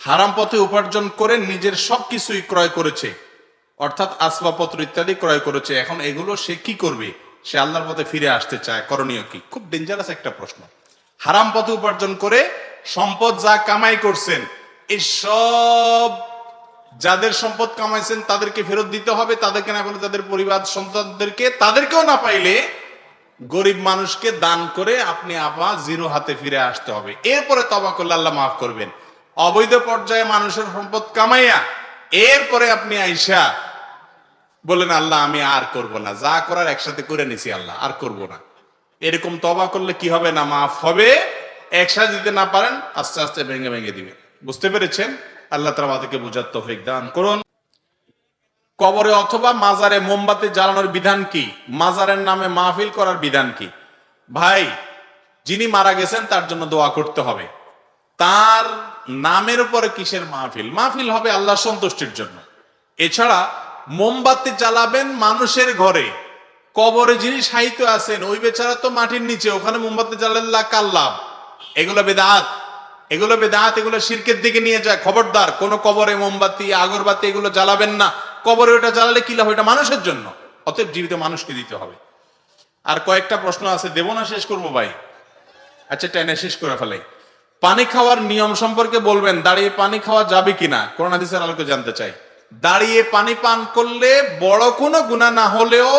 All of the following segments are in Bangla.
হারাম পথে উপার্জন করে নিজের সবকিছুই ক্রয় করেছে, অর্থাৎ আসবাবপত্র ইত্যাদি ক্রয় করেছে। এখন এগুলো সে কি করবে? সে আল্লাহর পথে ফিরে আসতে চায়, করণীয় কি? খুব ডেঞ্জারাস একটা প্রশ্ন। হারাম পথে উপার্জন করে সম্পদ যা কামাই করছেন, এই সব যাদের সম্পদ কামাইছেন তাদেরকে ফেরত দিতে হবে, তাদেরকে না পেলে তাদের পরিবার সন্তানদেরকে, তাদেরকেও না পাইলে গরিব মানুষকে দান করে আপনি আবার জিরো হাতে ফিরে আসতে হবে। এরপরে তওবা করলে আল্লাহ মাফ করবেন। অবৈধ পর্যায়ে মানুষের সম্পদ কামাইয়া এরপরে আপনি আইসা বলেন আল্লাহ আমি আর করব না, যা করার একসাথে করে নিছি আল্লাহ আর করব না, এরকম তওবা করলে কি হবে না? মাফ হবে। একসাথে দিতে না পারেন আস্তে আস্তে ভেঙে ভেঙে দিবেন। বুঝতে পেরেছেন? আল্লাহ তাআলা আমাদেরকে বুঝার তৌফিক দান করুন। কবরে অথবা মাজারে মোমবাতি জ্বালানোর বিধান কি? মাজারের নামে মাহফিল করার বিধান কি? ভাই, যিনি মারা গেছেন তার জন্য দোয়া করতে হবে। তার নামের উপরে কিসের মাহফিল? মাহফিল হবে আল্লাহর সন্তুষ্টির জন্য। এছাড়া মোমবাতি জ্বালাবেন মানুষের ঘরে, কবরে যিনি সাহিত্য আছেন ওই বেচারা তো মাটির নিচে, ওখানে মোমবাতি জ্বালাল্লাহ কার লাভ? এগুলো বেদাত, এগুলো বেদাত, এগুলো শিরকের দিকে নিয়ে যায়। খবরদার, কোন কবরে মোমবাতি আগরবাতি এগুলো জ্বালাবেন না। কবরে ওটা জ্বালালে কি লাভ? এটা মানুষের জন্য, অতএব জীবিত মানুষকে দিতে হবে। আর কয়েকটা প্রশ্ন আছে, দেব না শেষ করবো ভাই? আচ্ছা, টেনে শেষ করে ফেলাই। পানি খাওয়ার নিয়ম সম্পর্কে বলবেন। দাঁড়িয়ে পানি খাওয়া যাবে কিনা কোরআন হাদিসের আলোকে জানতে চাই। দাঁড়িয়ে পানি পান করলে বড় কোনো গুনাহ না হলেও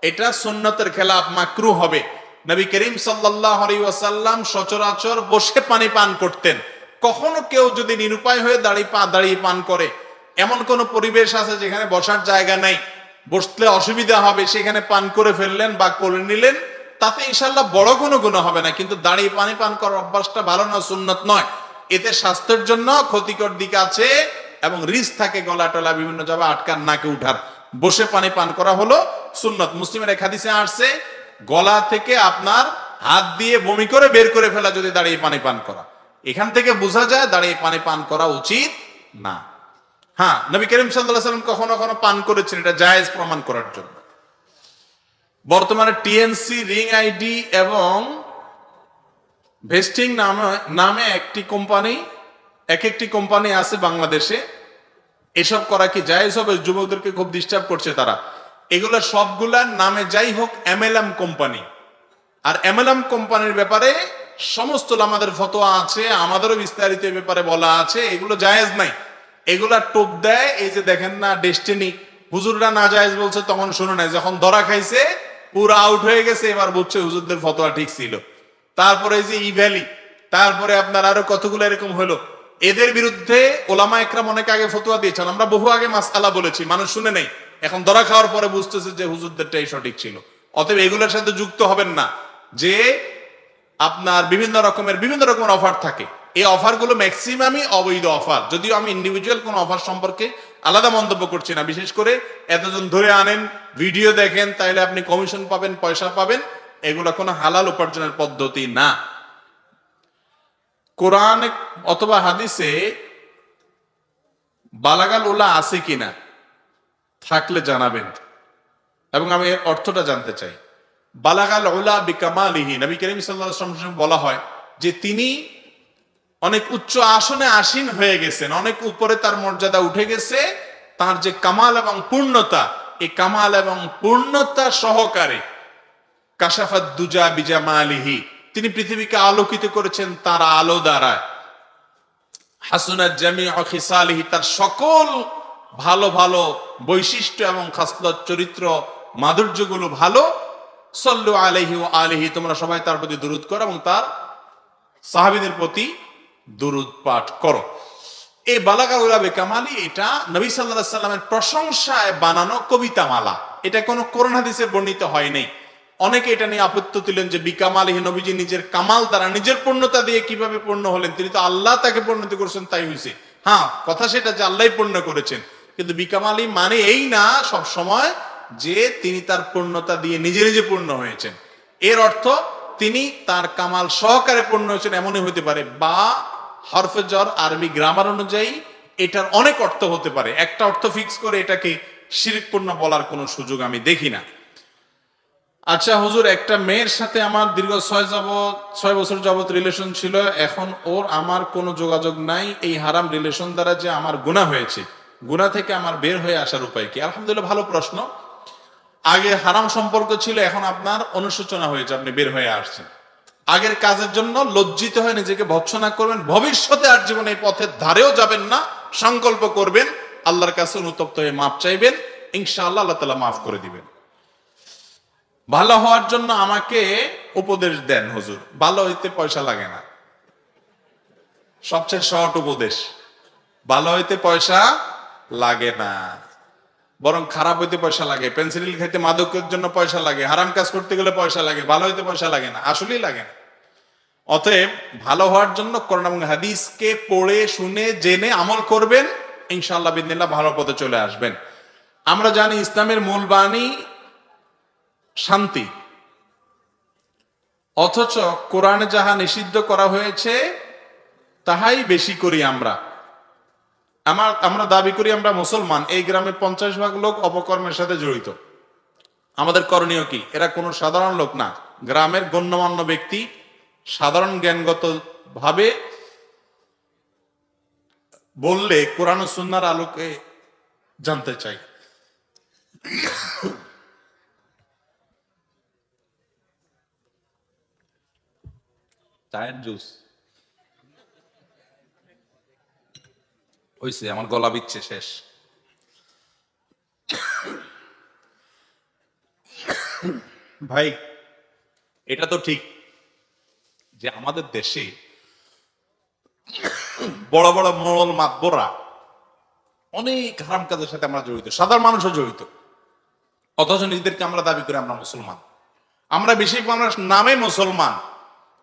এটা সুন্নতের খেলাফ, মাকরুহ হবে। নবী করিম সাল্লাল্লাহু আলাইহি ওয়াসাল্লাম সচরাচর বসে পানি পান করতেন। কখনো কেউ যদি নিরুপায় হয়ে দাঁড়িয়ে পান করে, এমন কোন পরিবেশ আছে যেখানে বসার জায়গা নাই, বসলে অসুবিধা হবে, সেখানে পান করে ফেললেন বা করে নিলেন, তাতে ইনশাআল্লাহ বড় কোনো গুনাহ হবে না। কিন্তু দাঁড়িয়ে পানি পান করার অভ্যাসটা ভালো না, সুন্নত নয়। এতে স্বাস্থ্যের জন্য ক্ষতিকর দিক আছে এবং রিস্ক থাকে গলা টলা বিভিন্ন জায়গায় আটকান, নাকে উঠার। বসে পানি পান করা হলো সুন্নত। মুসলিমের এক হাদিসে আসছে, গলা থেকে আপনার হাত দিয়ে বমি করে বের করে ফেলা যদি দাঁড়িয়ে পানি পান করা। এখান থেকে বোঝা যায় দাঁড়িয়ে পানি পান করা উচিত না। হ্যাঁ, নবী করিম সাল্লাল্লাহু আলাইহি ওয়াসাল্লাম কখনো কখনো পান করেছেন, এটা জায়েজ প্রমাণ করার জন্য। বর্তমানে টিএনসি, রিং আইডি এবং ভেস্টিং নামে একটি কোম্পানি আছে বাংলাদেশে। এসব করা কি জায়েজ হবে? যুবকদেরকে খুব ডিস্টার্ব করছে তারা। এগুলো সবগুলার নামে যাই হোক এমএলএম কোম্পানি, আর এমএলএম কোম্পানির ব্যাপারে সমস্ত আমাদের ফতোয়া আছে, আমাদেরও বিস্তারিত এই ব্যাপারে বলা আছে। এগুলো জায়েজ নাই, এগুলা টোপ দেয়। এই যে দেখেন না ডেস্টিনি, হুজুররা না জায়েজ বলছে তখন শুনে নাই, যখন ধরা খাইছে পুরো আউট হয়ে গেছে, এবার বুঝছে হুজুরদের ফতোয়া ঠিক ছিল। তারপরে এই যে ইভ্যালি, তারপরে আপনার আরো কতগুলো এরকম হলো। এদের বিরুদ্ধে ওলামা একরাম অনেক আগে ফতোয়া দিয়েছেন, আমরা বহু আগে মাসআলা বলেছি, মানুষ শুনে নেই। এখন ধরা খাওয়ার পরে বুঝতেছে যে হুজুরদেরটাই সঠিক ছিল। অতএব এগুলোর সাথে যুক্ত হবেন না। যে আপনার বিভিন্ন রকমের অফার থাকে, এই অফারগুলো ম্যাক্সিমামই অবৈধ অফার। যদিও আমি ইন্ডিভিজুয়াল কোন অফার সম্পর্কে আলাদা মন্তব্য করছি না। বিশেষ করে এতজন ধরে আনেন, ভিডিও দেখেন, তাইলে আপনি কমিশন পাবেন, পয়সা পাবেন, এগুলো কোনো হালাল উপার্জনের পদ্ধতি না। কোরআন অথবা হাদিসে বালাগাল উলা আছে কিনা, থাকলে জানাবেন এবং আমি এর অর্থটা জানতে চাই। বালাগাল উলা বিকামালিহি, নবী করিম সাল্লাল্লাহু আলাইহি ওয়াসাল্লাম বলা হয় যে তিনি অনেক উচ্চ আসনে আসীন হয়ে গেছেন, অনেক উপরে তার মর্যাদা উঠে গেছে। তার যে কামাল এবং পূর্ণতা, এই কামাল এবং পূর্ণতা সহকারে কাশাফাত দুজা বিজামালিহি, তিনি পৃথিবীকে আলোকিত করেছেন তার আলো দ্বারা। হাসুনাত জামিউ খিসালিহি, তার সকল ভালো ভালো বৈশিষ্ট্য এবং খাসলত, চরিত্র, মাধুর্যগুলো ভালো। সাল্লু আলাইহি ওয়া আলিহি, তোমরা সবাই তার প্রতি দুরূদ করো এবং তার সাহাবীদের প্রতি দুরূদ পাঠ করো। এই বালাগা উলা বিকামালি, এটা নবী সাল্লাল্লাহু আলাইহি সাল্লামের প্রশংসায় বানানো কবিতা মালা। এটা কোনো কোরআন হাদিসে বর্ণিত হয় নাই। অনেকে এটা নিয়ে আপত্তি তুলেন যে বিকামালিহি, নবীজি নিজের কামাল দ্বারা, নিজের পূর্ণতা দিয়ে কিভাবে পূর্ণ হলেন? তিনি তো আল্লাহ তাকে পূর্ণতা করেছেন, তাই হয়েছে। হ্যাঁ, কথা সেটা যে আল্লাহই পূর্ণ করেছেন, কিন্তু বিকামালি মানে এই না সব সময় যে তিনি তার পূর্ণতা দিয়ে নিজে নিজে পূর্ণ হয়েছেন। এর অর্থ তিনি তার কামাল সহকারে পূর্ণ হয়েছেন এমনই হতে পারে, বা হরফে জর আরবি গ্রামার অনুযায়ী এটার অনেক অর্থ হতে পারে। একটা অর্থ ফিক্স করে এটাকে শিরকপূর্ণ বলার কোনো সুযোগ আমি দেখি না। আচ্ছা হুজুর, একটা মেয়ের সাথে আমার দীর্ঘ 6 বছর যাবত রিলেশন ছিল, এখন ওর আমার কোনো যোগাযোগ নাই, এই হারাম রিলেশন দ্বারা যে আমার গুনাহ হয়েছে, গুনাহ থেকে আমার বের হয়ে আসার উপায় কি? আলহামদুলিল্লাহ, ভালো প্রশ্ন। আগে হারাম সম্পর্ক ছিল, এখন আপনার অনুশোচনা হয়েছে, আপনি বের হয়ে আসছেন। আগের কাজের জন্য লজ্জিত হয়ে নিজেকে ভৎসনা করবেন, ভবিষ্যতে আর জীবনে এই পথের ধারেও যাবেন না, সংকল্প করবেন, আল্লাহর কাছে অনুতপ্ত হয়ে মাপ চাইবেন, ইনশাআল্লাহ আল্লাহ তাআলা মাফ করে দিবেন। ভালো হওয়ার জন্য আমাকে উপদেশ দেন হুজুর। ভালো হইতে পয়সা লাগে না, সবচেয়ে শর্ট উপদেশ। ভালো হইতে পয়সা লাগে না, বরং খারাপ হইতে পয়সা লাগে। পেন্সিল খাইতে, মাদকের জন্য পয়সা লাগে, হারাম কাজ করতে গেলে পয়সা লাগে, ভালো হইতে পয়সা লাগে না, আসলেই লাগে না। অতএব ভালো হওয়ার জন্য কোরআন এবং হাদিসকে পড়ে শুনে জেনে আমল করবেন, ইনশাআল্লাহ বিদিনিল্লাহ ভালো পথে চলে আসবেন। আমরা জানি ইসলামের মূল বাণী শান্তি, অথচ কোরআনে যাহা নিষিদ্ধ করা হয়েছে তাহাই বেশি করি আমরা। আমরা দাবি করি আমরা মুসলমান, এই গ্রামে 50% লোক অপকর্মের সাথে জড়িত। আমাদের করণীয় কি? এরা কোনো সাধারণ লোক না, গ্রামের গণ্যমান্য ব্যক্তি, সাধারণ জ্ঞানগত ভাবে বললে কোরআন ও সুন্নাহর আলোকে জানতে চাই। চায়ের জুস হইছে, আমার গলা বিচ্ছে শেষ। ভাই, এটা তো ঠিক যে আমাদের দেশে বড় বড় মোড়ল মাতবররা অনেক হারাম কাজের সাথে আমরা জড়িত, সাধারণ মানুষও জড়িত, অথচ নিজেদেরকে আমরা দাবি করি আমরা মুসলমান। আমরা বেশি, আমরা নামে মুসলমান,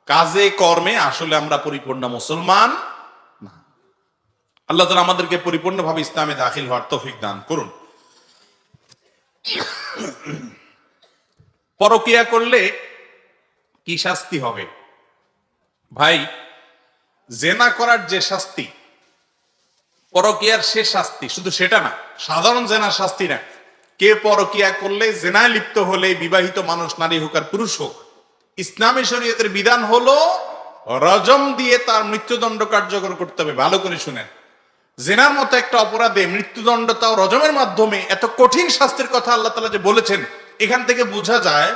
কাজে কর্মে আসলে আমরা পরিপূর্ণ মুসলমান না। আল্লাহ তাআলা আমাদেরকে পরিপূর্ণভাবে ইসলামে দাখিল হওয়ার তৌফিক দান করুন। পরকিয়া করলে কি শাস্তি হবে? ভাই, জেনা করার যে শাস্তি, পরকিয়ার সে শাস্তি শুধু সেটা না, সাধারণ জেনার শাস্তি না। কে পরকিয়া করলে, জেনায় লিপ্ত হলে, বিবাহিত মানুষ, নারী হোক আর পুরুষ হোক, ইসলামী শরীয়তের বিধান হলো রজম দিয়ে তার মৃত্যুদণ্ড কার্যকর করতে হবে। ভালো করে শুনেন, জেনার মতো একটা অপরাধে মৃত্যুদণ্ড, তাও রজমের মাধ্যমে, এত কঠিন শাস্তির কথা আল্লাহ তাআলা যে বলেছেন, এখান থেকে বোঝা যায়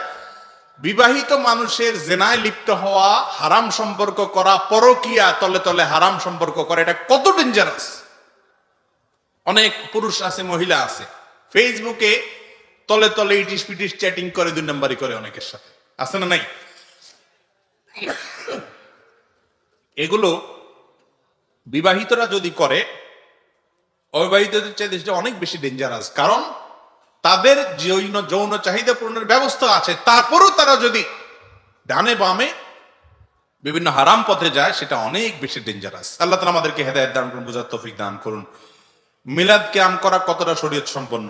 বিবাহিত মানুষের জেনায় লিপ্ত হওয়া, হারাম সম্পর্ক করা, পরকিয়া তলে তলে হারাম সম্পর্ক করা, এটা কত ডেঞ্জারাস। অনেক পুরুষ আছে, মহিলা আছে, ফেসবুকে তলে তলে ইটিস পিটিস চ্যাটিং করে, 2 নম্বরই করে অনেকের সাথে, আছে না নাই? এগুলো বিবাহিতরা যদি করে, অবিবাহিতদের চাইতে অনেক বেশি ডেঞ্জারাস। কারণ তাদের যৌন চাহিদা পূরণের ব্যবস্থা আছে, তারপরও তারা যদি ডানে বামে বিভিন্ন হারাম পথে যায়, সেটা অনেক বেশি ডেঞ্জারাস। আল্লাহ তাআলা আমাদেরকে হেদায়েত দান করুন, বুঝার তৌফিক দান করুন। মিলাদ কিয়াম করা কতটা শরীয়ত সম্পন্ন?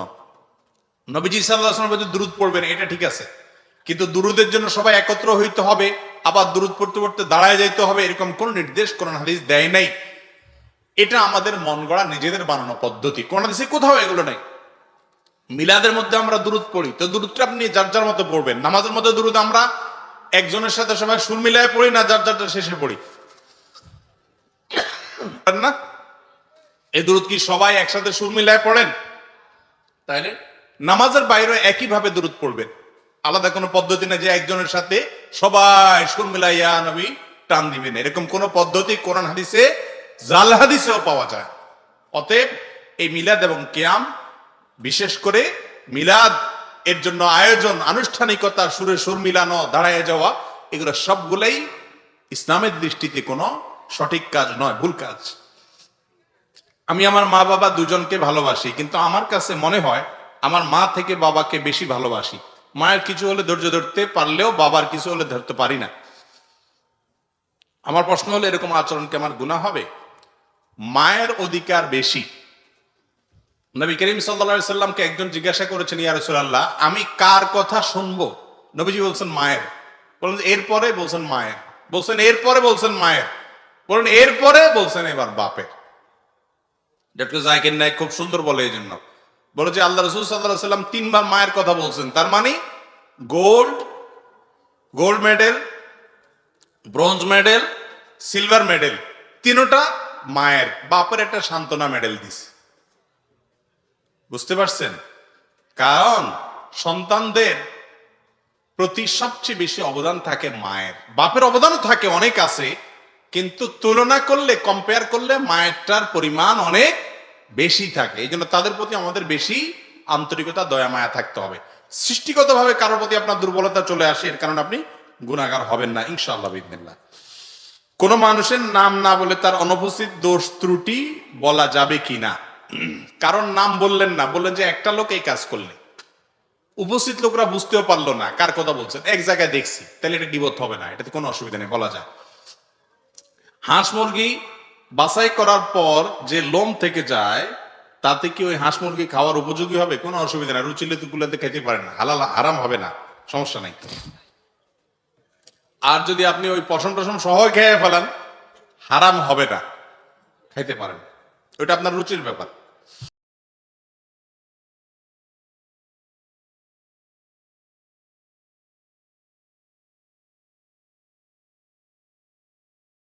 নবীজি সাল্লাল্লাহু আলাইহি ওয়াসাল্লাম দুরূদ পড়বেন, এটা ঠিক আছে, কিন্তু দুরূদের জন্য সবাই একত্র হইতে হবে, আবার দুরূদ পড়তে পড়তে দাঁড়ায় যাইতে হবে, এরকম কোন নির্দেশ কোরআন হাদিস দেয় নাই। এটা আমাদের মন গড়া, নিজেদের বানানো পদ্ধতি, কোরআন হাদিসে কোথাও এগুলো নাই। মিলাদের মধ্যে আমরা দুরূদ পড়ি, তো দুরূদটা আপনি যার যার মতো পড়বেন। নামাজের মধ্যে দুরূদ আমরা একজনের সাথে সবাই সুর মিলায় পড়ি না, যার যারটা শেষে পড়ি না? এই দুরূদ কি সবাই একসাথে সুর মিলায় পড়েন? তাইলে নামাজের বাইরে একই ভাবে দুরূদ পড়বেন, আলাদা কোনো পদ্ধতি না যে একজনের সাথে সবাই সুর মিলাইয়া নবী টান দিবেন, এরকম কোন পদ্ধতি কোরআন হাদিসে, জাল হাদিসেও পাওয়া যায়। অতএব এই মিলাদ এবং কিয়াম, বিশেষ করে মিলাদ এর জন্য আয়োজন, আনুষ্ঠানিকতা, সুরে সুর মিলানো, দাঁড়ায় যাওয়া, এগুলো সবগুলাই ইসলামের দৃষ্টিতে কোনো সঠিক কাজ নয়, ভুল কাজ। আমি আমার মা বাবা দুজনকে ভালোবাসি, কিন্তু আমার কাছে মনে হয় আমার মা থেকে বাবাকে বেশি ভালোবাসি। মায়ের কিছু হলে ধৈর্য ধরতে পারলেও বাবার কিছু হলে ধরতে পারি না। আমার প্রশ্ন হলো, এরকম আচরণ কি আমার গুনাহ হবে? মায়ের অধিকার বেশি। নবী করিম সাল্লাল্লাহু আলাইহি সাল্লামকে একজন জিজ্ঞাসা করেছেন, ইয়া রাসূলুল্লাহ, আমি কার কথা শুনবো? নবীজি বলছেন মায়ের। বলেন এরপরে? বলছেন মায়ের। বলছেন এরপরে? বলছেন মায়ের। বলেন এরপরে? বলছেন এবার বাপের। ডক্টর জাকির নায়েক খুব সুন্দর বলে, এই জন্য বলে যে আল্লাহ রাসূল সাল্লাল্লাহু আলাইহি সাল্লাম 3 বার মায়ের কথা বলছেন, তার মানে gold medal, bronze medal, silver medal, তিনটা মায়ের বাপের একটা সান্ত্বনা মেডেল দিস। বুঝতে পারছেন? কারণ সন্তানদের প্রতি সবচেয়ে বেশি অবদান থাকে মায়ের। বাপের অবদানও থাকে, অনেক আছে, কিন্তু তুলনা করলে, কম্পেয়ার করলে মায়েরটার পরিমাণ অনেক বেশি থাকে। এই জন্য তাদের প্রতি আমাদের বেশি আন্তরিকতা, দয়া মায়া থাকতে হবে। সৃষ্টিগতভাবে কারোর প্রতি আপনার দুর্বলতা চলে আসে, এর কারণে আপনি গুনাহগার হবেন না ইনশাআল্লাহ বিইذনিল্লাহ। কোন মানুষের নাম না বলে তার অনুপস্থিত দোষ ত্রুটি বলা যাবে কিনা? কারণ নাম বললেন না, বললেন যে একটা লোক এই কাজ করলে, উপস্থিত লোকরা বুঝতেও পারলো না কার কথা বলছেন, এক জায়গায় দেখছি, তাহলে এটা গীবত হবে না, এটাতে কোনো অসুবিধা নেই, বলা যায়। হাঁস মুরগি বাছাই করার পর যে লোম থেকে যায়, তাতে কি ওই হাঁস মুরগি খাওয়ার উপযোগী হবে? কোনো অসুবিধা না, রুচিলে তুকুলাতে খেতে পারেন, হালাল হারাম হবে না, সমস্যা নাই। আর যদি আপনি ওই পশম টসম সহ খেয়ে ফেলেন, হারাম হবে না, খাইতে পারেন, ওইটা আপনার রুচির ব্যাপার।